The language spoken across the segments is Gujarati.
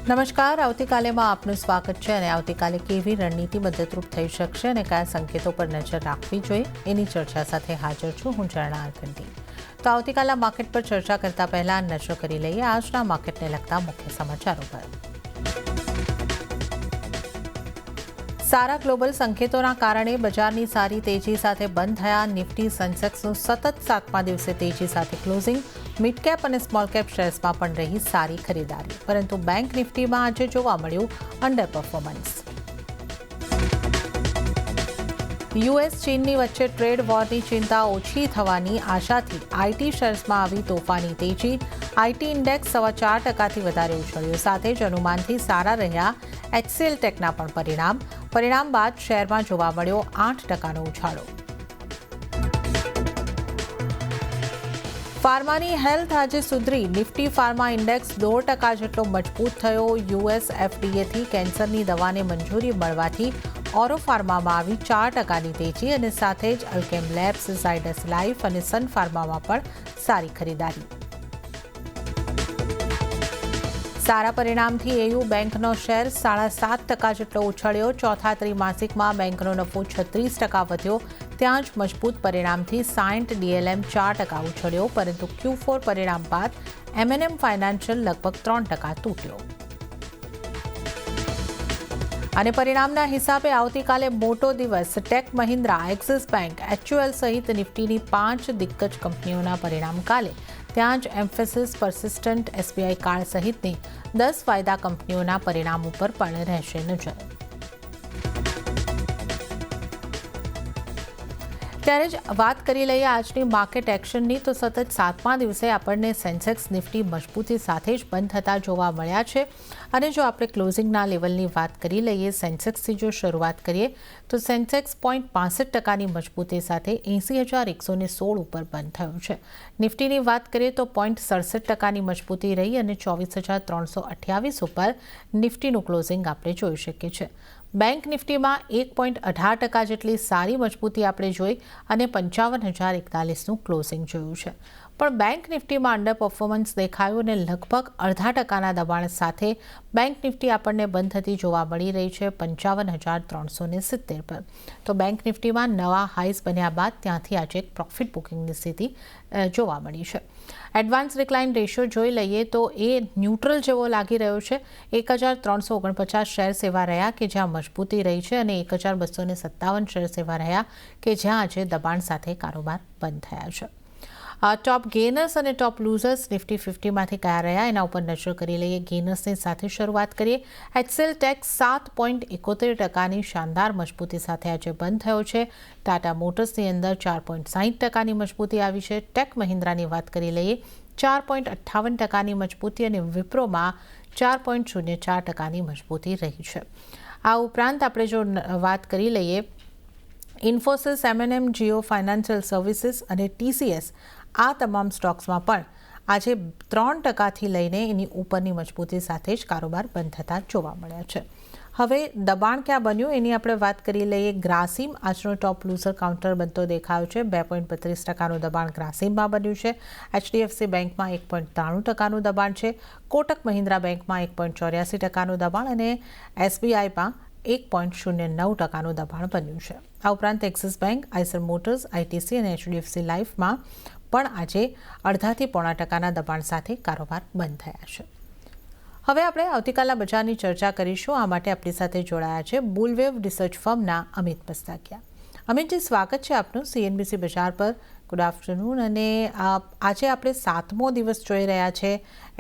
નમસ્કાર, આવતીકાલેમાં આપનું સ્વાગત છે અને આવતીકાલે કેવી રણનીતિ મદદરૂપ થઈ શકશે અને કયા સંકેતો પર નજર રાખવી જોઈએ એની ચર્ચા સાથે હાજર છું હું ઝરણા આરકંડી। તો આવતીકાલના માર્કેટ પર ચર્ચા કરતા પહેલા નજર કરી લઈએ આજના માર્કેટને લગતા મુખ્ય સમાચારો પર। સારા ગ્લોબલ સંકેતોના કારણે બજારની સારી તેજી સાથે બંધ થયા નિફ્ટી સેન્સેક્સનું સતત 7મા દિવસે તેજી સાથે ક્લોઝિંગ। મિડ કેપ અને સ્મોલ કેપ શેર્સમાં પણ રહી સારી ખરીદારી, પરંતુ બેંક નિફ્ટીમાં આજે જોવા મળ્યું અંડર પરફોર્મન્સ। યુએસ ચીનની વચ્ચે ટ્રેડ વોરની ચિંતા ઓછી થવાની આશાથી આઈટી શેર્સમાં આવી તોફાની તેજી। આઈટી ઇન્ડેક્સ 4.25% વધારે ઉછળ્યો, સાથે જ અનુમાનથી સારા રહ્યા એચસીએલ ટેકના પણ પરિણામ બાદ શેરમાં જોવા મળ્યો 8%નો ઉછાળો। ફાર્માની હેલ્થ આજે સુધરી, નિફ્ટી ફાર્મા ઇન્ડેક્સ 2% જેટલો મજબૂત થયો। યુએસ એફડીએથી કેન્સરની દવાને મંજૂરી મળવાથી ઓરો ફાર્મામાં આવી 4%ની તેજી અને સાથે જ અલ્કેમ લેબ્સ, ઝાયડસ લાઇફ અને સન ફાર્મામાં પણ સારી ખરીદારી। સારા પરિણામથી એયુ બેંકનો શેર 7.5% જેટલો ઉછળ્યો। ચોથા ત્રિમાસિકમાં બેંકનો નફો 36% વધ્યો। ત્યાં જ મજબૂત પરિણામથી સાયન્ટ ડીએલએમ 4% ઉછળ્યો, પરંતુ Q4 પરિણામ બાદ એમએનએમ ફાઇનાન્શિયલ લગભગ 3% તૂટ્યો। અને પરિણામના હિસાબે આવતીકાલે મોટો દિવસ। Tech Mahindra, axis bank, HUL સહિત નિફ્ટીની 5 દિગ્ગજ કંપનીઓના પરિણામ કાલે। ત્યાં જ એમ્ફેસિસ, પર્સિસ્ટન્ટ, એસબીઆઈ કાર્ડ સહિતની 10 ફાયદા કંપનીઓના પરિણામ ઉપર પણ રહેશે નજર। ત્યારે જ વાત કરી લઈએ આજની માર્કેટ એક્શનની, તો સતત 7મા દિવસે આપણને સેન્સેક્સ નિફ્ટી મજબૂતી સાથે જ બંધ થતા જોવા મળ્યા છે। અને જો આપણે ક્લોઝિંગના લેવલની વાત કરી લઈએ, સેન્સેક્સથી જો શરૂઆત કરીએ તો સેન્સેક્સ 0.65%ની મજબૂતી સાથે 80,116 ઉપર બંધ થયું છે। નિફ્ટીની વાત કરીએ તો 0.67%ની મજબૂતી રહી અને 24,328 ઉપર નિફ્ટીનું ક્લોઝિંગ આપણે જોઈ શકીએ છીએ। બેંક નિફ્ટીમાં 1.18% જેટલી સારી મજબૂતી આપણે જોઈ અને 55,041નું ક્લોઝિંગ જોયું છે। પણ બેંક નિફ્ટીમાં અંડર પરફોર્મન્સ દેખાયું અને લગભગ 0.5%ના દબાણ સાથે બેંક નિફ્ટી આપણને બંધ થતી જોવા મળી રહી છે 55,370 પર। તો બેંક નિફ્ટીમાં નવા હાઈસ બન્યા બાદ ત્યાંથી આજે એક પ્રોફિટ બુકિંગની સ્થિતિ જોવા મળી છે। એડવાન્સ ડિક્લાઇન રેશિયો જોઈ લઈએ તો એ ન્યુટ્રલ જેવો લાગી રહ્યો છે। 1,349 શેર્સ એવા રહ્યા કે જ્યાં મજબૂતી રહી છે અને 1,257 શેર્સ એવા રહ્યા કે જ્યાં આજે દબાણ સાથે કારોબાર બંધ થયા છે। ટોપ ગેનર્સ અને ટોપ લૂઝર્સ નિફ્ટી 50માંથી કયા રહ્યા એના ઉપર નજર કરી લઈએ। ગેનર્સની સાથે શરૂઆત કરીએ। એચસીએલ ટેક 7.71%ની શાનદાર મજબૂતી સાથે આજે બંધ થયો છે। ટાટા મોટર્સની અંદર 4.60%ની મજબૂતી આવી છે। ટેક મહિન્દ્રાની વાત કરી લઈએ 4.58%ની મજબૂતી અને વિપ્રોમાં 4.04%ની મજબૂતી રહી છે। આ ઉપરાંત આપણે જો વાત કરી લઈએ Infosys, MNM, Jio financial services અને ટીસીએસ, આ તમામ સ્ટોક્સમાં પણ આજે 3%થી લઈને એની ઉપરની મજબૂતી સાથે જ કારોબાર બંધ થતા જોવા મળ્યા છે। હવે દબાણ ક્યાં બન્યું એની આપણે વાત કરી લઈએ। ગ્રાસિમ આજનો ટોપ લૂઝર કાઉન્ટર બનતો દેખાયો છે। 2.32%નું દબાણ ગ્રાસિમમાં બન્યું છે। એચડીએફસી બેંકમાં 1.93%નું દબાણ છે। કોટક મહિન્દ્રા બેંકમાં 1.84%નું દબાણ અને એસબીઆઈમાં 1.09%નું દબાણ બન્યું છે। આ ઉપરાંત axis bank, Eicher motors, ITC અને એચડીએફસી લાઇફમાં પણ આજે 0.5%ના દબાણ સાથે કારોબાર બંધ થયા છે। હવે આપણે આવતીકાલના બજારની ચર્ચા કરીશું। આ માટે આપણી સાથે જોડાયા છે બુલવેવ રિસર્ચ ફર્મના અમિત મસ્તાકિયા। અમિતજી, સ્વાગત છે આપનું સીએનબીસી બજાર પર। Good afternoon. અને આજે આપણે 7મો દિવસ જોઈ રહ્યા છે।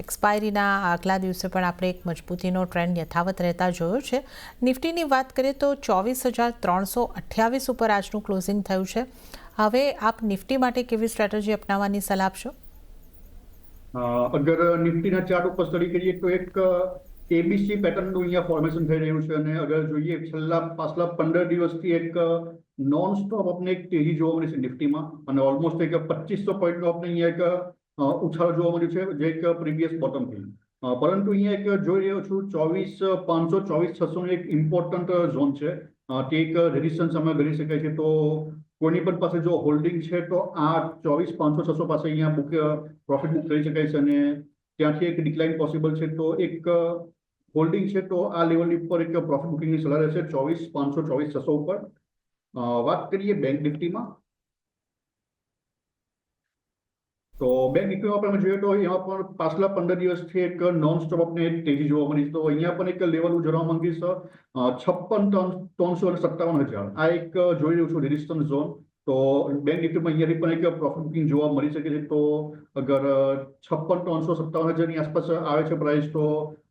એક્સપાયરીના આગલા દિવસે પણ આપણે એક મજબૂતીનો ટ્રેન્ડ યથાવત રહેતા જોયો છે। નિફ્ટીની વાત કરીએ તો 24,328 ઉપર આજનું ક્લોઝિંગ થયું છે। હવે આપ નિફ્ટી માટે કેવી સ્ટ્રેટેજી અપનાવવાની સલાહ આપશો? અગર નિફ્ટીના ચાર્ટ ઉપર સ્ટડી કરીએ તો એક એબીસી પેટર્નનું અહીંયા ફોર્મેશન થઈ રહ્યું છે અને અગર જોઈએ પાછલા 15 દિવસથી એક નોન સ્ટોપ આપણે એક તેજી જોવા મળી છે નિફ્ટીમાં અને ઓલમોસ્ટ એક 2500 પોઈન્ટનો આપણે અહીંયા એક ઉછાળો જોવા મળ્યો છે જે એક પ્રીવિયસ બોટમથી। પરંતુ અહીંયા એક જોઈ રહ્યો છું 24,500, 24,600 એક ઇમ્પોર્ટન્ટ ઝોન છે। તે એક રેઝિસ્ટન્સ અમે ગણી શકાય છે। તો કોઈની પણ પાસે જો હોલ્ડિંગ છે તો આ 24,500-600 પાસે અહીંયા પ્રોફિટ બુક કરી શકાય છે અને ત્યાંથી એક ડિક્લાઇન પોસિબલ છે। તો એક હોલ્ડિંગ છે તો આ લેવલની ઉપર એક પ્રોફિટ બુકિંગની સલાહ રહેશે 24,500 24,600 ઉપર. વાત કરીએ બેંક નિફ્ટીમાં, તો બેંક નિફ્ટીમાં પણ જોઈએ તો એમાં પણ પાછલા 15 દિવસથી એક નોન સ્ટોપ આપણે એક તેજી જોવા મળી છે. તો અહીંયા પણ એક લેવલ હું જણાવવા માંગીશ 56,357,000 આ એક જોઈ રહ્યું છું રેઝિસ્ટન્સ ઝોન. તો બેંક નિફ્ટીમાં અહીંયાથી પણ એક પ્રોફિટ બુકિંગ જોવા મળી શકે છે. તો અગર 56,357,000 ની આસપાસ આવે છે પ્રાઇસ તો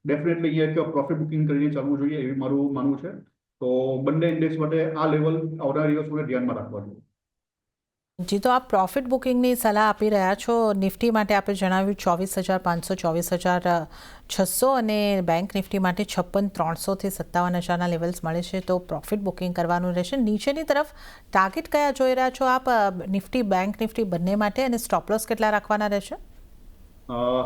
ડેફિનેટલી અહીંયા એક પ્રોફિટ બુકિંગ કરીને ચાલવું જોઈએ એવી મારું માનવું છે. તો બંને ઇન્ડેક્સ માટે આ લેવલ આવનારા દિવસોને ધ્યાનમાં રાખવા જોઈએ. જી, તો આપ પ્રોફિટ બુકિંગની સલાહ આપી રહ્યા છો. નિફ્ટી માટે આપણે જણાવ્યું 24,500 24,600 અને બેંક નિફ્ટી માટે 56,300થી 57,000ના લેવલ્સ મળે છે. તો પ્રોફિટ બુકિંગ કરવાનું રહેશે. નીચેની તરફ ટાર્ગેટ કયા જોઈ રહ્યા છો આપ નિફ્ટી બેંક નિફ્ટી બંને માટે, અને સ્ટોપ લોસ કેટલા રાખવાના રહેશે?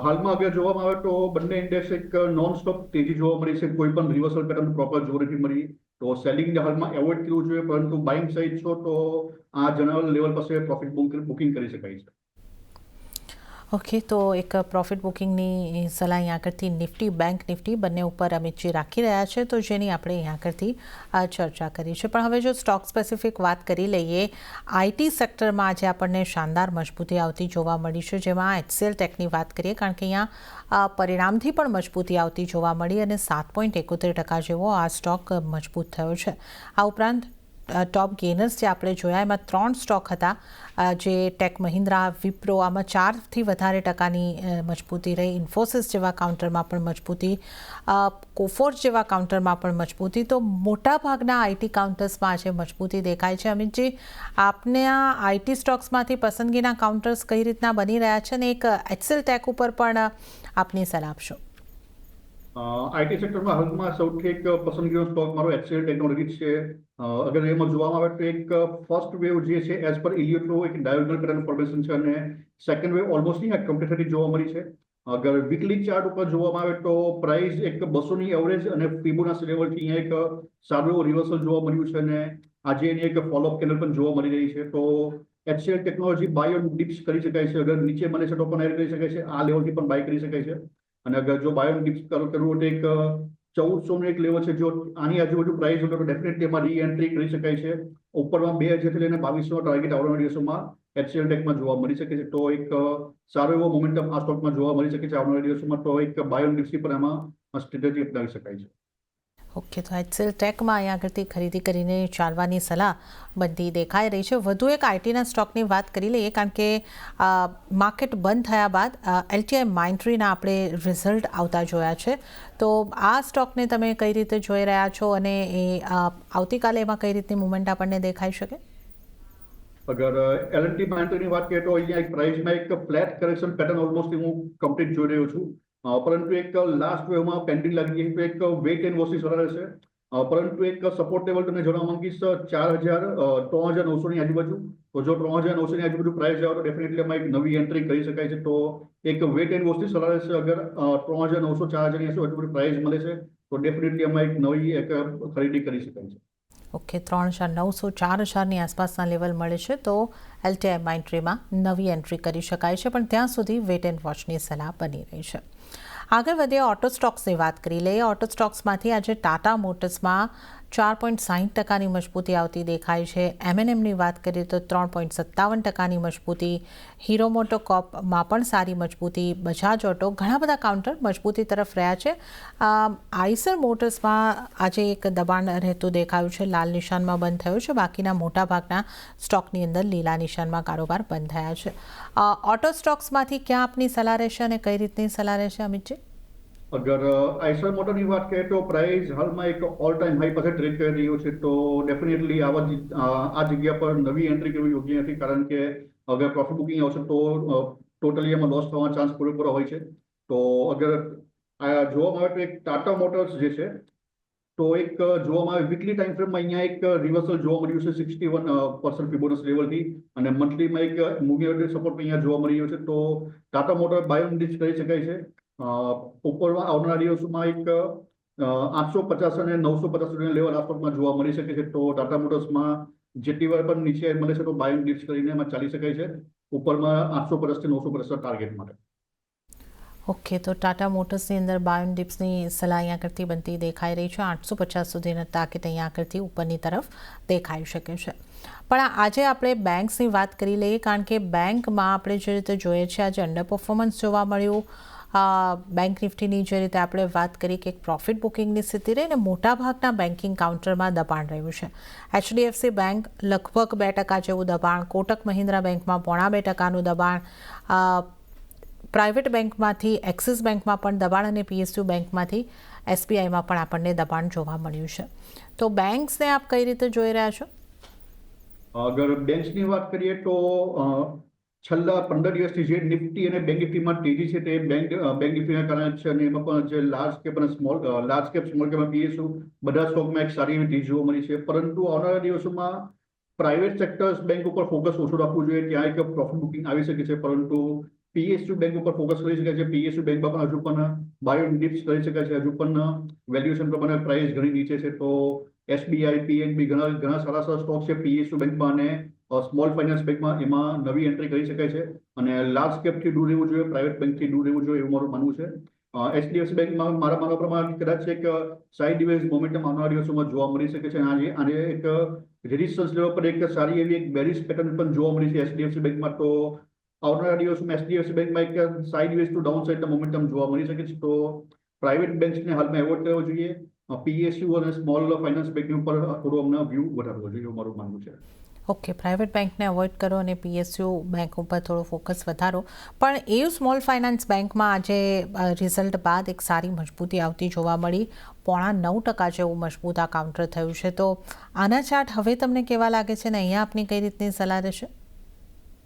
હાલમાં અગર જોવામાં આવે તો બંને ઇન્ડેક્સ એક નોન સ્ટોપ તેજી જોવા મળી છે. કોઈ પણ રિવર્સલ પેટર્ન પ્રોપર જોવા નથી મળી. તો સેલિંગ હાલમાં એવોઇડ કરવું જોઈએ, પરંતુ બાઇંગ સાઇડ છો તો આ જનરલ લેવલ પાસે પ્રોફિટ બુકિંગ કરી શકાય છે. ઓકે, તો એક પ્રોફિટ બુકિંગની સલાહ અહીંયા આગળથી નિફ્ટી બેંક નિફ્ટી બંને ઉપર અમિતજી રાખી રહ્યા છે, તો જેની આપણે અહીંયા આગળથી ચર્ચા કરી છે. પણ હવે જો સ્ટોક સ્પેસિફિક વાત કરી લઈએ, આઈટી સેક્ટરમાં આજે આપણને શાનદાર મજબૂતી આવતી જોવા મળી છે. જેમાં એચસીએલ ટેકની વાત કરીએ, કારણ કે અહીંયા પરિણામથી પણ મજબૂતી આવતી જોવા મળી અને 7.71% જેવો આ સ્ટોક મજબૂત થયો છે. આ ઉપરાંત ટોપ ગેનર્સ જે આપણે જોયા એમાં 3 સ્ટોક હતા, જે ટેક મહિન્દ્રા, વિપ્રો, આમાં 4થી વધારે ટકાની મજબૂતી રહી. ઇન્ફોસિસ જેવા કાઉન્ટરમાં પણ મજબૂતી, કોફોર્જ જેવા કાઉન્ટરમાં પણ મજબૂતી. તો મોટાભાગના આઈટી કાઉન્ટર્સમાં આજે મજબૂતી દેખાય છે. અમિતજી, આપને આ આઈટી સ્ટોક્સમાંથી પસંદગીના કાઉન્ટર્સ કઈ રીતના બની રહ્યા છે, અને એક એચસીએલ ટેક ઉપર પણ આપની સલાહ આપશો? આઈટી સેક્ટરમાં હાલમાં સૌથી એક પસંદગીનો સ્ટોક મારો એચસીએલ ટેકનોલોજી છે. અગર એમાં જોવામાં આવે તો એક ફર્સ્ટ વેવ જે છે એઝ પર ઇલિયોટ્રો એક ડાયોગોનલ પેટર્ન ફોર્મેશન છે, અને સેકન્ડ વેવ ઓલમોસ્ટ અહીંયા કમ્પ્લીટ થતી જોવા મળી છે. અગર વીકલી ચાર્ટ ઉપર જોવામાં આવે તો પ્રાઇસ એક 200ની એવરેજ અને ફિબોનાચી લેવલથી અહીંયા એક સારું એવું રિવર્સલ જોવા મળ્યું છે, અને આજે એની એક ફોલોઅપ કેન્ડલ પણ જોવા મળી રહી છે. તો HCL technology buy on dips કરી શકાય છે. અગર નીચે મળે છે તો પણ એડ કરી શકાય છે. આ લેવલથી પણ બાય કરી શકાય છે. અને અગર જો બાય ઓન ડિપ્સ કરવું હોય તો એક 1400નું એક લેવલ છે. જો આની આજુબાજુ પ્રાઇસ હોય તો ડેફિનેટલી એમાં રી એન્ટ્રી કરી શકાય છે. ઉપરમાં 2000 થી લઈને 2200 ટાર્ગેટ આવનારા દિવસોમાં એચસીએલ ટેકમાં જોવા મળી શકે છે. તો એક સારો એવો મોમેન્ટમ આ સ્ટોકમાં જોવા મળી શકે છે આવનારા દિવસોમાં. તો એક બાય ઓન ડિપ્સથી પણ એમાં સ્ટ્રેટેજી અપનાવી શકાય છે. ઓકે, તો એચસીએલ ટેકમાં અહીંયા આગળથી ખરીદી કરીને ચાલવાની સલાહ બનતી દેખાઈ રહી છે. વધુ એક આઈટીના સ્ટોકની વાત કરી લઈએ, કારણ કે માર્કેટ બંધ થયા બાદ એલટીઆઈ માઇન્ડટ્રીના આપણે રિઝલ્ટ આવતા જોયા છે. તો આ સ્ટોકને તમે કઈ રીતે જોઈ રહ્યા છો, અને એ આવતીકાલે એમાં કઈ રીતની મુવમેન્ટ આપણને દેખાઈ શકે? અગર એલએનટી માઇન્ડટ્રીની વાત કરીએ તો અહીંયા એક પ્રાઇસમાં એક ફ્લેટ કરેક્શન પેટર્ન ઓલમોસ્ટ હું કમ્પ્લીટ જોઈ રહ્યો છું. પરંતુ એક લાસ્ટ વેવમાં પેન્ડિંગ લાગી ગઈ, એક વેઇટ એન્ડ વોચની સલાહ રહેશે. પરંતુ એક સપોર્ટ લેવલ તમને જણાવવા માંગીશ 3,900ની આજુબાજુ. તો જો 3,900ની આજુબાજુ પ્રાઇસ આવે તો ડેફિનેટલી એમાં એક નવી એન્ટ્રી કરી શકાય છે. તો એક વેઇટ એન્ડ વોચની સલાહ રહેશે. અગર 3,900 4,000 આજુબાજુ પ્રાઇસ મળે છે તો ડેફિનેટલી એમાં એક નવી એક ખરીદી કરી શકાય છે. ઓકે, 3,900 4,000ની આસપાસના લેવલ મળે છે તો એલટીઆઈ માઇન્ડટ્રીમાં નવી એન્ટ્રી કરી શકાય છે. પણ ત્યાં સુધી વેટ એન્ડ વોચની સલાહ બની રહી છે. આગળ વધીએ, ઓટો સ્ટોક્સની વાત કરી લઈએ. ઓટો સ્ટોક્સમાંથી આજે ટાટા મોટર્સમાં 4.60%ની મજબૂતી આવતી દેખાય છે. એમએનએમની વાત કરીએ તો 3.57%ની મજબૂતી. હીરો મોટોકોર્પમાં પણ સારી મજબૂતી. બજાજ ઓટો, ઘણા બધા કાઉન્ટર મજબૂતી તરફ રહ્યા છે. આઈસર મોટર્સમાં આજે એક દબાણ રહેતું દેખાયું છે, લાલ નિશાનમાં બંધ થયું છે. બાકીના મોટાભાગના સ્ટોકની અંદર લીલા નિશાનમાં કારોબાર બંધ થયા છે. ઓટો સ્ટોક્સમાંથી ક્યાં આપની સલાહ રહેશે અને કઈ રીતની સલાહ રહેશે, અમિતજી? અગર આઈસર મોટરની વાત કરીએ તો પ્રાઇસ હાલમાં એક ઓલ ટાઈમ હાઈ પાસે ટ્રેડ કરી રહ્યો છે. તો ડેફિનેટલી આ જગ્યા પર નવી એન્ટ્રી કરવી યોગ્ય નથી, કારણ કે અગર પ્રોફિટ બુકિંગ આવશે તો ટોટલી એમાં લોસ થવાનો ચાન્સ પૂરેપૂરો હોય છે. તો અગર જોવામાં આવે તો એક ટાટા મોટર્સ જે છે તો એક જોવામાં આવે વીકલી ટાઈમ ફ્રેમમાં અહીંયા એક રિવર્સલ જોવા મળ્યું છે 61% ફિબોનાચી લેવલથી, અને મંથલીમાં એક મૂવિંગ સપોર્ટ અહીંયા જોવા મળી રહ્યો છે. તો Tata motor buy on dips કરી શકાય છે. ઉપરમાં આવનારા દિવસોમાં એક 850 અને 950 સુધીના લેવલ આસપાસમાં જોવા મળી શકે છે. તો ટાટા મોટર્સમાં જેટલી વાર પણ નીચે મળે છે તો બાય ઓન ડિપ્સ કરીને એમાં ચાલી શકાય છે. ઉપરમાં 850 થી 950 ટાર્ગેટ માટે. ઓકે, તો ટાટા મોટર્સની અંદર બાય ઓન ડિપ્સની સલાહ અહીંયા કરતી બનતી દેખાઈ રહી છે. 850 સુધીના ટાર્ગેટ અહીંયા કરતી ઉપરની તરફ દેખાઈ શકે છે. પણ આજે આપણે બેંક્સની વાત કરી લઈએ, કારણ કે બેંકમાં આપણે જે રીતે જોઈએ છીએ આજે અંડર પરફોર્મન્સ જોવા મળ્યું. બેંક નિફ્ટીની જે રીતે આપણે વાત કરી કે એક પ્રોફિટ બુકિંગની સ્થિતિ રહી ને મોટાભાગના બેન્કિંગ કાઉન્ટરમાં દબાણ રહ્યું છે. HDFC બેંક લગભગ 2% જેવું દબાણ, કોટક મહિન્દ્રા બેંકમાં 0.5% દબાણ, પ્રાઇવેટ બેંકમાંથી એક્સિસ બેંકમાં પણ દબાણ અને PSU બેંકમાંથી SBIમાં પણ આપણને દબાણ જોવા મળ્યું છે. તો બેંક્સને આપ કઈ રીતે જોઈ રહ્યા છો? અગર બેંક્સની વાત કરીએ તો છેલ્લા 15 દિવસથી જે નિફ્ટી અને બેંક નિફ્ટીમાં તેજી છે તે બેંક નિફ્ટીના કારણે છે, અને એમાં પણ જે લાર્જ કેપ અને large cap small cap PSU બધા સ્ટોકમાં એક સારી એવી તેજી જોવા મળી છે. પરંતુ આવનારા દિવસોમાં પ્રાઇવેટ સેક્ટર્સ બેંક ઉપર ફોકસ ઓછું રાખવું જોઈએ, ત્યાં એક પ્રોફિટ બુકિંગ આવી શકે છે. પરંતુ PSU બેંક ઉપર ફોકસ કરી શકાય છે. PSU બેંકમાં પણ હજુ પણ બાય ઓન ડિપ્સ કરી શકાય છે. હજુ પણ વેલ્યુએશન પ્રમાણે પ્રાઇસ ઘણી નીચે છે. તો SBI, PNB ઘણા સારા સ્ટોક છે PSU બેંકમાં અને સ્મોલ ફાઇનાન્સ બેંકમાં, એમાં નવી એન્ટ્રી કરી શકાય છે. અને લાર્જ કેપથી દૂર રહેવું જોઈએ, પ્રાઇવેટ બેંકથી દૂર રહેવું જોઈએ, એવું મારું માનવું છે. HDFC બેંકમાં મારા માનવા પ્રમાણે કદાચ એક સાઇડવેઝ મોમેન્ટમ આવનારા દિવસોમાં જોવા મળી શકે છે. આજે એક રેઝિસ્ટન્સ લેવલ પર એક સારી એવી એક બેરિશ પેટર્ન પણ જોવા મળી છે HDFC બેંકમાં. તો આવનારા દિવસોમાં HDFC બેંકમાં એક સાઇડવેઝ ટુ ડાઉન સાઇડના મોમેન્ટમ જોવા મળી શકે છે. તો પ્રાઇવેટ બેંક્સને હાલમાં એવોર્ડ કરવો જોઈએ. PSU અને સ્મોલ ફાઇનાન્સ બેંકની ઉપર થોડો અમને વ્યૂ વધારવો જોઈએ, એવું મારું માનવું છે. ઓકે, પ્રાઇવેટ બેંકને અવોઇડ કરો અને PSU બેંક ઉપર થોડો ફોકસ વધારો. પણ EU સ્મોલ ફાઇનાન્સ બેંકમાં આજે રિઝલ્ટ બાદ એક સારી મજબૂતી આવતી જોવા મળી. 9.5% જેવું મજબૂત આ કાઉન્ટર થયું છે. તો આના ચાર્ટ હવે તમને કેવા લાગે છે ને અહીંયા આપની કઈ રીતની સલાહ રહેશે?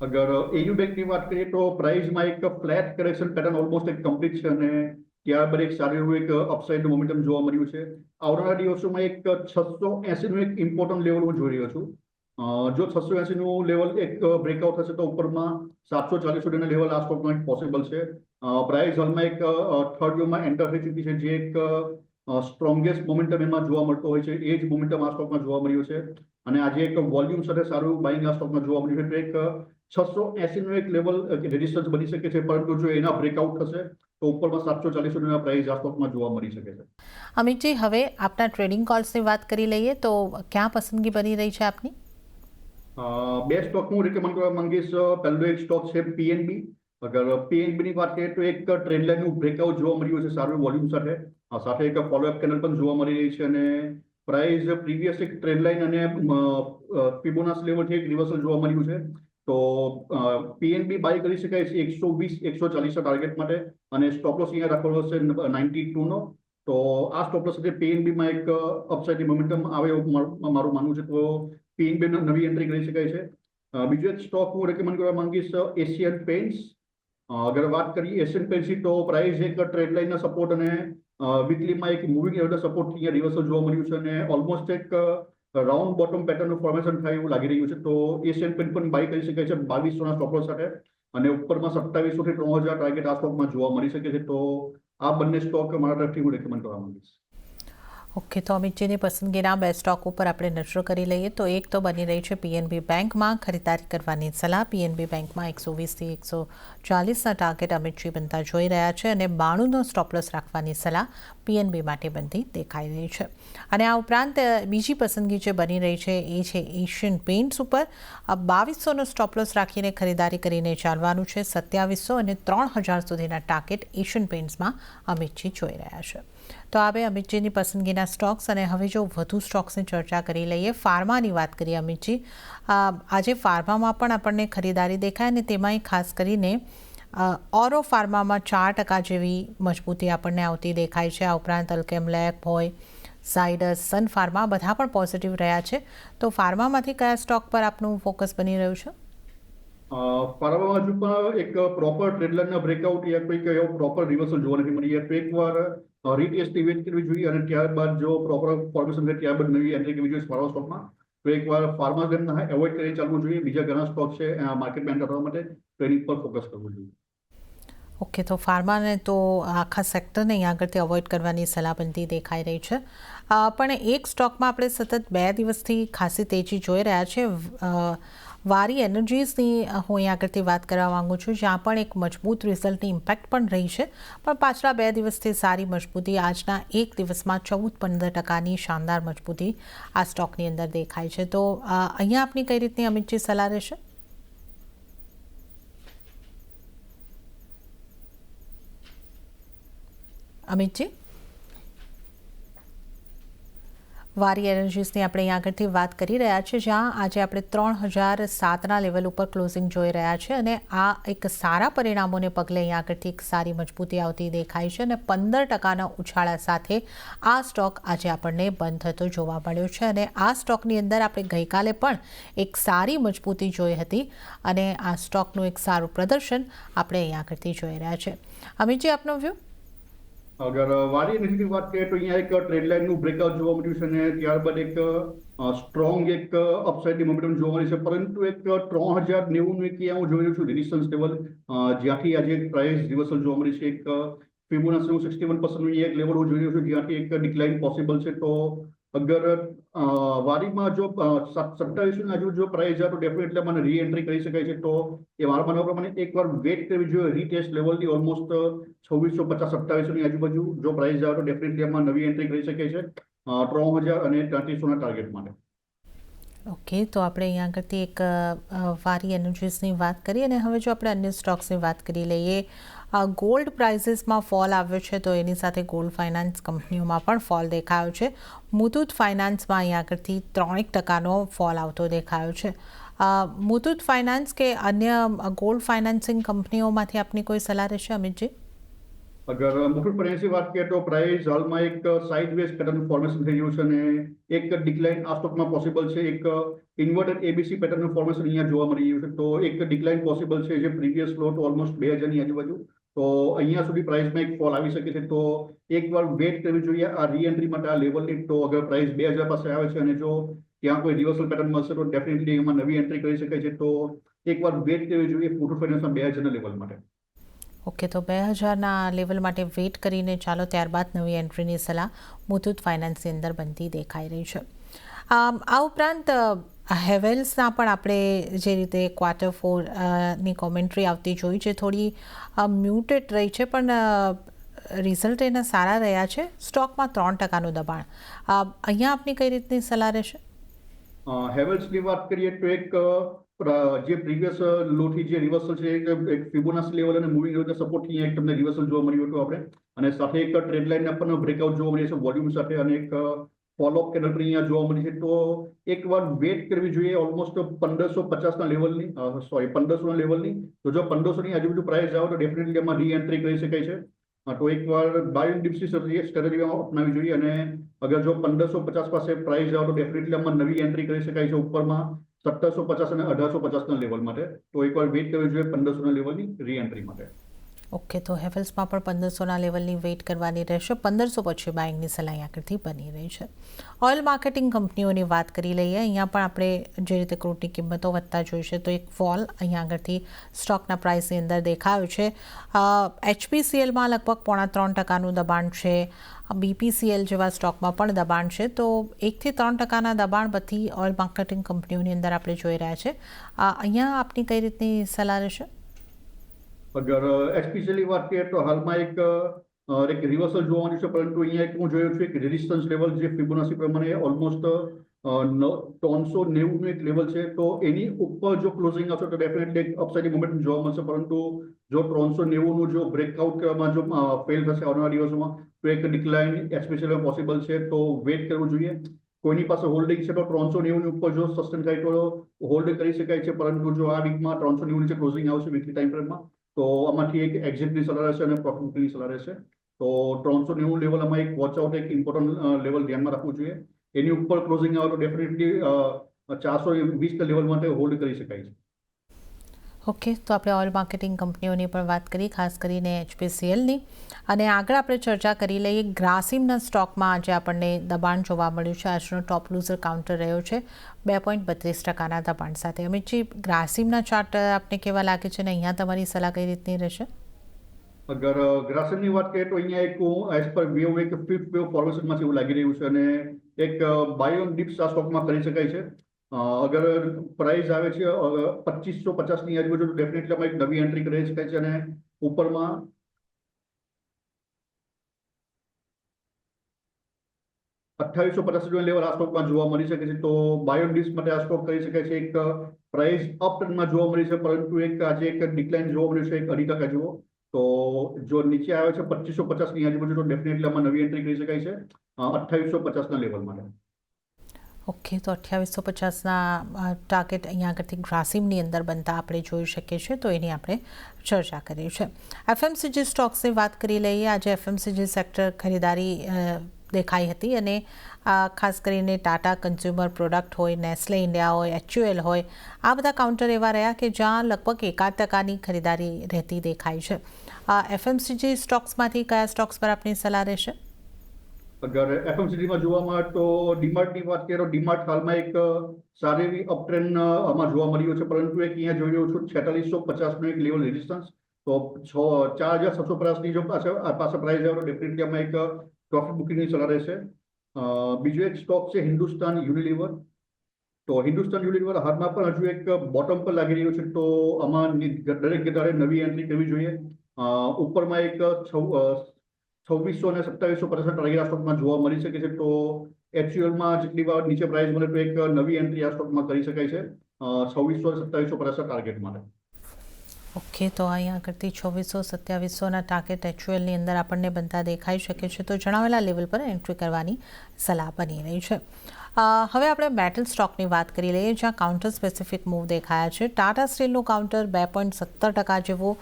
અગર EU બેંકની વાત કરીએ તો પ્રાઇસમાં એક ફ્લેટ કરેક્શન પેટર્ન ઓલમોસ્ટ એક કમ્પ્લીટ છે, અને ત્યારબાદ એક સારું એવું એક અપસાઇડનું મોમેન્ટમ જોવા મળ્યું છે. આવનારા દિવસોમાં એક 680નું એક ઇમ્પોર્ટન્ટ લેવલ હું જોઈ રહ્યો છું. જો 680નું લેવલ એક બ્રેકઆઉટ થશે તો ઉપરમાં 740 સુધીના લેવલ આ સ્ટોકમાં પોસિબલ છે. પ્રાઇસ હાલમાં એક થર્ડ વ્યૂમાં એન્ટર થઈ ચૂકી છે, જે એક સ્ટ્રોંગેસ્ટ મોમેન્ટમ એમાં જોવા મળતો હોય છે. એ જ મોમેન્ટમ આ સ્ટોકમાં જોવા મળ્યું છે. અને આજે એક વોલ્યુમ સાથે સારું બાઇંગ આ સ્ટોકમાં જોવા મળ્યું છે. તો એક 680નું એક લેવલ રેઝિસ્ટન્સ બની શકે છે, પરંતુ જો એના બ્રેકઆઉટ થશે તો ઉપરમાં 740 સુધીના પ્રાઇસ આ સ્ટોકમાં જોવા મળી શકે છે. અમિતજી, હવે આપના ટ્રેડિંગ કોલ્સની વાત કરી લઈએ તો ક્યાં પસંદગી બની રહી છે આપની? બે સ્ટોક હું રેકમેન્ડ કરવા માંગીશ. પહેલો એક સ્ટોક છે PNB. અગર PNB ની વાત કરીએ તો એક ટ્રેન્ડ લાઇનનું બ્રેકઆઉટ જોવા મળ્યું છે સારું વોલ્યુમ સાથે એક ફોલોઅપ કેનલ પણ જોવા મળી રહી છે, અને પ્રાઇસ પ્રીવિયસ એક ટ્રેન્ડ લાઇન અને ફિબોનાચી લેવલથી એક રિવર્સલ જોવા મળ્યું છે. તો PNB બાય કરી શકાય છે 120-140 ટાર્ગેટ માટે, અને સ્ટોપ લોસ અહીંયા રાખવાનો છે 92 નો. તો આ સ્ટોપ લોસ સાથે PNB માં એક અપસાઇડ મોમેન્ટમ આવે એવું મારું માનવું છે. તો PNB નવી એન્ટ્રી કરી શકાય છે. બીજો એક સ્ટોક હું રેકમેન્ડ કરવા માંગીશ એશિયન પેઇન્ટ્સ. અગર વાત કરીએ એશિયન પેઇન્ટ્સની તો પ્રાઇસ એક ટ્રેન્ડ લાઇનના સપોર્ટ અને વીકલીમાં એક મૂવિંગ એવરેજ સપોર્ટ અહીંયા રિવર્સલ જોવા મળ્યું છે, અને ઓલમોસ્ટ એક રાઉન્ડ બોટમ પેટર્નનું ફોર્મેશન થાય એવું લાગી રહ્યું છે. તો એશિયન પેઇન્ટ પણ બાય કરી શકાય છે 2200ના સ્ટોપ લોસ સાથે, અને ઉપરમાં 2700 થી 3000 ટાર્ગેટ આ સ્ટોકમાં જોવા મળી શકે છે. તો આ બંને સ્ટોક મારા તરફથી હું રેકમેન્ડ કરવા માંગીશ. ઓકે, તો અમિતજીની પસંદગીના બે સ્ટોક ઉપર આપણે નજર કરી લઈએ તો એક તો બની રહી છે PNB બેંકમાં ખરીદારી કરવાની સલાહ. PNB બેંકમાં 120થી 140ના ટાર્ગેટ અમિતજી બનતા જોઈ રહ્યા છે, અને 92નો સ્ટોપલોસ રાખવાની સલાહ PNB માટે બનતી દેખાઈ રહી છે. અને આ ઉપરાંત બીજી પસંદગી જે બની રહી છે એ છે એશિયન પેઇન્ટ્સ ઉપર. 2200નો સ્ટોપલોસ રાખીને ખરીદારી કરીને ચાલવાનું છે. 2700 અને 3000 સુધીના ટાર્ગેટ એશિયન પેઇન્ટ્સમાં અમિતજી જોઈ રહ્યા છે. તો આવે અમિતજીની પસંદગીના સ્ટોક્સ. અને હવે જો વધુ સ્ટોક્સની ચર્ચા કરી લઈએ, ફાર્માની વાત કરીએ અમિતજી. આજે ફાર્મામાં પણ આપણને ખરીદારી દેખાય, અને તેમાંય ખાસ કરીને ઓરો ફાર્મામાં 4% જેવી મજબૂતી આપણને આવતી દેખાય છે. આ ઉપરાંત અલ્કેમ લેબ હોય, ઝાયડસ, સન ફાર્મા બધા પણ પોઝિટિવ રહ્યા છે. તો ફાર્મામાંથી કયા સ્ટોક પર આપનું ફોકસ બની રહ્યું છે? ફાર્મામાં હજુ પણ એક પ્રોપર ટ્રેડલાઇનના બ્રેકઆઉટ યા કોઈક એવો પ્રોપર રિવર્સલ જોવા નથી મળી. તો એકવાર રીટેસ્ટ ઇવેન્ટ કરવી જોઈએ, અને ત્યારબાદ જો પ્રોપર ફોર્મેશન થાય ત્યારબાદ નવી એન્ટ્રી કરવી જોઈએ ફાર્મા સ્ટોકમાં. તો એકવાર ફાર્મા ગેમને એવોઇડ કરી ચાલવું જોઈએ. બીજા ઘણા સ્ટોક છે માર્કેટમાં એન્ટર થવા માટે, તો એની પર ફોકસ કરવું જોઈએ. ઓકે, તો ફાર્માને તો આખા સેક્ટરને અહીં આગળથી અવોઇડ કરવાની સલાહ બનતી દેખાઈ રહી છે. પણ એક સ્ટોકમાં આપણે સતત 2 દિવસથી ખાસી તેજી જોઈ રહ્યા છે. વારી એનર્જીસની હું અહીં આગળથી વાત કરવા માગું છું, જ્યાં પણ એક મજબૂત રિઝલ્ટની ઇમ્પેક્ટ પણ રહી છે, પણ પાછલા 2 દિવસથી સારી મજબૂતી, આજના એક દિવસમાં 14-15% શાનદાર મજબૂતી આ સ્ટોકની અંદર દેખાય છે. તો અહીંયા આપની કઈ રીતની અમિતજી સલાહ રહેશે? અમિતજી, વારી એનર્જીસની આપણે અહીં આગળથી વાત કરી રહ્યા છીએ, જ્યાં આજે આપણે 3007ના લેવલ ઉપર ક્લોઝિંગ જોઈ રહ્યા છે અને આ એક સારા પરિણામોને પગલે અહીં આગળથી એક સારી મજબૂતી આવતી દેખાય છે અને 15%ના ઉછાળા સાથે આ સ્ટોક આજે આપણને બંધ થતો જોવા મળ્યો છે. અને આ સ્ટોકની અંદર આપણે ગઈકાલે પણ એક સારી મજબૂતી જોઈ હતી અને આ સ્ટોકનું એક સારું પ્રદર્શન આપણે અહીં આગળથી જોઈ રહ્યા છે. અમિતજી, આપનો વ્યૂ? અગર વારી એનર્જીની વાત કરીએ તો અહીંયા એક ટ્રેડ લાઇનનું બ્રેકઆઉટ જોવા મળ્યું છે અને ત્યારબાદ એક સ્ટ્રોંગ એક અપસાઇડની મોમેન્ટમ જોવા મળી છે, પરંતુ એક 3090નું એક હું જોઈ રહ્યું છું રેઝિસ્ટન્સ લેવલ, જ્યાંથી આજે પ્રાઇસ રિવર્સલ જોવા મળી છે. એક ફિબોનાચીનું 61%નું એક લેવલ હું જોઈ રહ્યો છું, જ્યાંથી એક ડિક્લાઇન પોસિબલ છે. તો અગર વારીમાં જો 27ની આજુ જો પ્રાઇસ જાય તો ડેફિનેટલી મને રી એન્ટ્રી કરી શકાય છે. તો એ મારા માનવા પ્રમાણે એકવાર વેટ કરવી જોઈએ રીટેસ્ટ લેવલથી ઓલમોસ્ટ 2650-2700ની આજુબાજુ જો પ્રાઇસ જાય તો ડેફિનેટલી એમાં નવી એન્ટ્રી કરી શકાય છે 3000 અને 3300ના ટાર્ગેટ માટે. ઓકે, તો આપણે અહીં આગળથી એક વારી એનર્જીસની વાત કરીએ અને હવે જો આપણે અન્ય સ્ટોક્સની વાત કરી લઈએ, ગોલ્ડ પ્રાઇસીસમાં ફોલ આવ્યો છે, તો એની સાથે ગોલ્ડ ફાઇનાન્સ કંપનીઓમાં પણ ફોલ દેખાયો છે. મુથુટ ફાઇનાન્સમાં અહીં આગળથી 3% ફોલ આવતો દેખાયો છે. મુથુટ ફાઇનાન્સ કે અન્ય ગોલ્ડ ફાઇનાન્સિંગ કંપનીઓમાંથી આપની કોઈ સલાહ રહેશે, અમિતજી? અગર મુથુટ ફાઇનાન્સની વાત કરીએ તો પ્રાઇસ હાલમાં એક સાઇડવેઝ પેટર્ન ફોર્મેશન થઈ રહ્યું છે અને એક ડિક્લાઇન આ સ્ટોકમાં પોસિબલ છે. એક ઇન્વર્ટેડ એબીસી પેટર્નનું ફોર્મેશન અહીંયા જોવા મળી રહ્યું છે. તો એક ડિક્લાઇન પોસિબલ છે, જે પ્રીવિયસ લો તો ઓલમોસ્ટ 2000ની આજુબાજુ. તો અહીંયા સુધી પ્રાઇસમાં એક ફોલ આવી શકે છે. તો એકવાર વેટ કરવી જોઈએ આ રી એન્ટ્રી માટે આ લેવલની. તો અગર પ્રાઇસ 2000 પાસે આવે છે અને જો ત્યાં કોઈ રિવર્સલ પેટર્ન મળશે તો ડેફિનેટલી એમાં નવી એન્ટ્રી કરી શકાય છે. તો એકવાર વેટ કરવી જોઈએ મુથુટ ફાઇનાન્સના 2000ના લેવલ માટે. ઓકે, તો 2000ના લેવલ માટે વેટ કરીને ચાલો, ત્યારબાદ નવી એન્ટ્રીની સલાહ મુથુટ ફાઇનાન્સની અંદર બનતી દેખાઈ રહી છે. આ ઉપરાંત હેવેલ્સના પણ આપણે જે રીતે Q4ની કોમેન્ટ્રી આવતી જોઈ છે, થોડી મ્યુટેડ રહી છે, પણ રિઝલ્ટ એના સારા રહ્યા છે. સ્ટોકમાં 3%નું દબાણ, અહીંયા આપની કઈ રીતની સલાહ રહેશે? હેવેલ્સની વાત કરીએ તો એક જે પ્રીવિયસ લોથી જે રિવર્સલ છે એક ફિબોનાચી લેવલ અને મૂવિંગ એવરેજ સપોર્ટથી એક તમને રિવર્સલ જોવા મળ્યું હતું આપણે, અને સાથે એક ટ્રેડ લાઇનના પણ બ્રેકઆઉટ જોવા મળ્યું છે વોલ્યુમ સાથે, અને એક ફોલોઅપ કેન્ડલ પણ અહીંયા જોવા મળી છે. તો એકવાર વેટ કરવી જોઈએ ઓલમોસ્ટ 1550ના લેવલની, 1500ના લેવલની. તો જો 1500ની આજુબાજુ પ્રાઇસ આવે તો ડેફિનેટલી એમાં રી એન્ટ્રી કરી શકાય છે. તો એકવાર બાય ડિપ્સી સ્ટ્રેટેજી અપનાવી જોઈએ, અને અગર જો 1550 પાસે પ્રાઇસ આવે તો ડેફિનેટલી આમાં નવી એન્ટ્રી કરી શકાય છે ઉપરમાં 1750 અને 1850ના લેવલ માટે. તો એકવાર વેટ કરવી જોઈએ 1500ના લેવલની રી એન્ટ્રી માટે. ઓકે, તો હેવેલ્સમાં પણ 1500ના લેવલની વેઇટ કરવાની રહેશે. 1500 પછી બાઇંગની સલાહ આગળથી બની રહી છે. ઓઇલ માર્કેટિંગ કંપનીઓની વાત કરી લઈએ. અહીંયા પણ આપણે જે રીતે ક્રૂડની કિંમતો વધતા જોઈ છે, તો એક ફોલ અહીંયા આગળથી સ્ટોકના પ્રાઇસની અંદર દેખાયો છે. HPCLમાં લગભગ 3.25%નું દબાણ છે. BPCL જેવા સ્ટોકમાં પણ દબાણ છે. તો 1 થી 3%ના દબાણ બધી ઓઇલ માર્કેટિંગ કંપનીઓની અંદર આપણે જોઈ રહ્યા છે. અહીંયા આપની કઈ રીતની સલાહ રહેશે? અગર એસપીસીએલની વાત કરીએ તો હાલમાં એક રિવર્સલ જોવા મળ્યું છે, પરંતુ અહીંયા એક હું જોયું છું એક રેઝિસ્ટન્સ લેવલ જે ફિબોનાચી પ્રમાણે ઓલમોસ્ટ 390નું એક લેવલ છે. તો એની ઉપર જો ક્લોઝિંગ આવશે તો ડેફિનેટલી એક અપસાઇડ મોમેન્ટ જોવા મળશે, પરંતુ જો 390નું જો બ્રેકઆઉટમાં જો ફેલ થશે આવનારા દિવસોમાં તો એક ડિક્લાઇન એસપીસીએલમાં પોસિબલ છે. તો વેટ કરવું જોઈએ. કોઈની પાસે હોલ્ડિંગ છે તો 390ની ઉપર જો સસ્ટેન થાય તો હોલ્ડ કરી શકાય છે, પરંતુ જો આ વીકમાં 390 નીચે ક્લોઝિંગ આવશે વીકલી ટાઈમ ફ્રેમમાં તો આમાંથી એક એક્ઝિટની સલાહ રહેશે અને પ્રોફિટની સલાહ રહેશે. તો 390 લેવલ આમાં એક વોચ આઉટ, એક ઇમ્પોર્ટન્ટ લેવલ ધ્યાનમાં રાખવું જોઈએ. એની ઉપર ક્લોઝિંગ આવે તો ડેફિનેટલી 420ના લેવલ માટે હોલ્ડ કરી શકાય છે. ઓકે, તો આપણે ઓઇલ માર્કેટિંગ કંપનીઓની પણ વાત કરી, ખાસ કરીને HPCLની. અને આગળ આપણે ચર્ચા કરી લઈએ. ગ્રાસિમના સ્ટોકમાં આજે આપણને દબાણ જોવા મળ્યું છે. આજનો ટોપ લૂઝર કાઉન્ટર રહ્યો છે 2.32%ના દબાણ સાથે. અમિતજી, ગ્રાસિમના ચાર્ટ આપને કેવા લાગે છે અને અહીંયા તમારી સલાહ કઈ રીતની રહેશે? અગર ગ્રાસિમની વાત કરીએ તો અહીંયા એક એઝ પર વેવ એક ફિફ્થ વેવ ફોર્મેશનમાં એવું લાગી રહ્યું છે, અને એક બાય ઓન ડિપ્સ આ સ્ટોકમાં કરી શકાય છે. અગર પ્રાઇસ આવે છે 2550ની આજુબાજુ, તો ડેફિનેટલી આમાં એક નવી એન્ટ્રી કરી શકાય છે. અને ઉપરમાં 2850 લેવલ આ સ્ટોકમાં જોવા મળી શકે છે. તો બાય ઓન ડિપ્સ માટે આ સ્ટોક કરી શકાય છે. એક પ્રાઇસ અપ ટ્રેન્ડમાં જોવા મળી છે, પરંતુ આજે એક ડિક્લાઇન જોવા મળ્યું છે 2% જેવો. તો જો નીચે આવે છે 2550ની આજુબાજુ, તો ડેફિનેટલી આમાં નવી એન્ટ્રી કરી શકાય છે 2850ના લેવલ માટે. ઓકે, તો 2850ના ટાર્ગેટ અહીંયા આગળથી ગ્રાસિમની અંદર બનતા આપણે જોઈ શકીએ છીએ, તો એની આપણે ચર્ચા કરી છે. એફએમસીજી સ્ટોક્સની વાત કરી લઈએ. આજે એફએમસીજી સેક્ટર ખરીદારી દેખાઈ હતી અને ખાસ કરીને ટાટા કન્ઝ્યુમર પ્રોડક્ટ હોય, નેસ્લે ઇન્ડિયા હોય, HUL હોય, આ બધા કાઉન્ટર એવા રહ્યા કે જ્યાં લગભગ 1% ખરીદારી રહેતી દેખાય છે. એફએમસીજી સ્ટોક્સમાંથી કયા સ્ટોક્સ પર આપની સલાહ રહેશે? અગર એફએમસીજીમાં જોવામાં તો ડીમાર્ટની વાત કરીએ તો ડીમાર્ટ હાલમાં એક સારી એવી અપટ્રેન્ડ આમાં જોવા મળ્યું છે, પરંતુ એક અહીંયા જોઈ રહ્યો છું 4650નું એક લેવલ રેઝિસ્ટન્સ. તો 4750ની જો પાસે પ્રાઇસ આવે તો ડેફિનેટલી આમાં એક પ્રોફિટ બુકિંગની સલાહ રહેશે. બીજો એક સ્ટોક છે હિન્દુસ્તાન યુનિલિવર. તો હિન્દુસ્તાન યુનિલિવર હાલમાં પણ હજુ એક બોટમ પર લાગી રહ્યું છે, તો આમાં દરેક દાડે નવી એન્ટ્રી કરવી જોઈએ. ઉપરમાં એક 2600 અને 2750 ટાર્ગેટ આ સ્ટોકમાં જોવા મળી શકે છે. તો HULમાં જેટલી વાર નીચે પ્રાઇસ મળે તો એક નવી એન્ટ્રી આ સ્ટોકમાં કરી શકાય છે 2600 અને 2750 ટાર્ગેટ માટે. ઓકે, તો અહીંયા આગળથી 2600-2700ના ટાર્ગેટ HULની અંદર આપણને બનતા દેખાઈ શકે છે, તો જણાવેલા લેવલ પર એન્ટ્રી કરવાની સલાહ બની રહી છે. હવે આપણે મેટલ સ્ટોકની વાત કરી લઈએ, જ્યાં કાઉન્ટર સ્પેસિફિક મૂવ દેખાયા છે. ટાટા સ્ટીલનું કાઉન્ટર 2.17% જેવો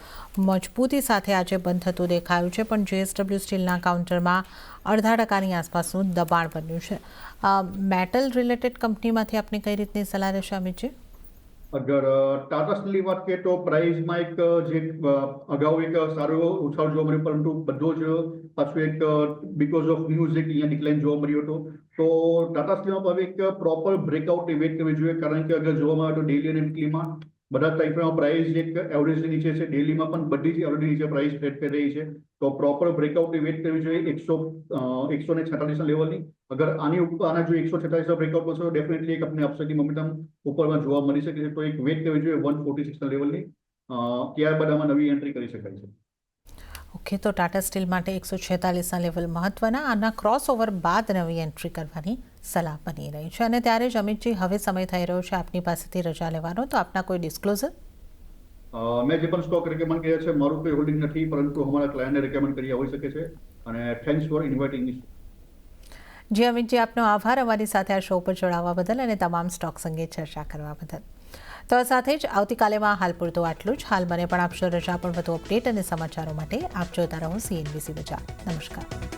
મજબૂતી સાથે આજે બંધ થતું દેખાયું છે, પણ JSW સ્ટીલના કાઉન્ટરમાં 0.5%ની આસપાસનું દબાણ બન્યું છે. મેટલ રિલેટેડ કંપનીમાંથી આપની કઈ રીતની સલાહ રહેશે, અમિતજી? અગર ટાટા સ્ટીલની વાત કરીએ તો પ્રાઇસમાં એક જે અગાઉ એક સારો એવો ઉછાળ જોવા મળ્યો, પરંતુ બધો જ પાછું એક બીકોઝ ઓફ ન્યૂઝ એક અહીંયા ડિક્લાઇન જોવા મળ્યો હતો. તો ટાટા સ્ટીલમાં હવે એક પ્રોપર બ્રેકઆઉટ વેટ કરવી જોઈએ, કારણ કે અગર જોવામાં આવે તો ડેલી અને વીકલીમાં બધા ટાઈપના પ્રાઇસ એક એવરેજની નીચે છે. ડેલીમાં પણ બધી જ એવરેજ નીચે પ્રાઇસ ટ્રેડ કરી રહી છે. તો પ્રોપર બ્રેકઆઉટ વેટ કરવી જોઈએ 146 લેવલની. અગર આના જો 146 બ્રેકઆઉટ કરશે તો ડેફિનેટલી એક આપણે અપસાઇડની મોમેન્ટમ ઉપરમાં જોવા મળી શકે છે. તો એક વેટ કરવી જોઈએ 146 લેવલની. ત્યારબાદ આમાં નવી એન્ટ્રી કરી શકાય છે. ઓકે, તો ટાટા સ્ટીલ માટે 146ના લેવલ મહત્વના. આના ક્રોસઓવર બાદ નવી એન્ટ્રી કરવાની સલાહ બની રહી છે. અને ત્યારે જ અમિતજી, હવે સમય થઈ રહ્યો છે આપની પાસેથી રજા લેવાનો, તો આપના કોઈ ડિસ્ક્લોઝર? મેં જે પણ સ્ટોક રેકમેન્ડ કર્યા છે મારું કોઈ હોલ્ડિંગ નથી, પરંતુ અમારા ક્લાયન્ટને રેકમેન્ડ કર્યા હોઈ શકે છે. અને થેન્ક્સ ફોર ઇન્વાઇટિંગ મી. જી અમિતજી, આપનો આભાર અમારી સાથે આ શો પર જોડાવા બદલ અને તમામ સ્ટોક્સ અંગે ચર્ચા કરવા બદલ. તો આ સાથે જ આવતીકાલેમાં હાલ પૂરતું આટલું જ. હાલ મને પણ આપશો રજા, પણ વધુ અપડેટ અને સમાચારો માટે આપ જોતા રહો CNBC બજાર. નમસ્કાર.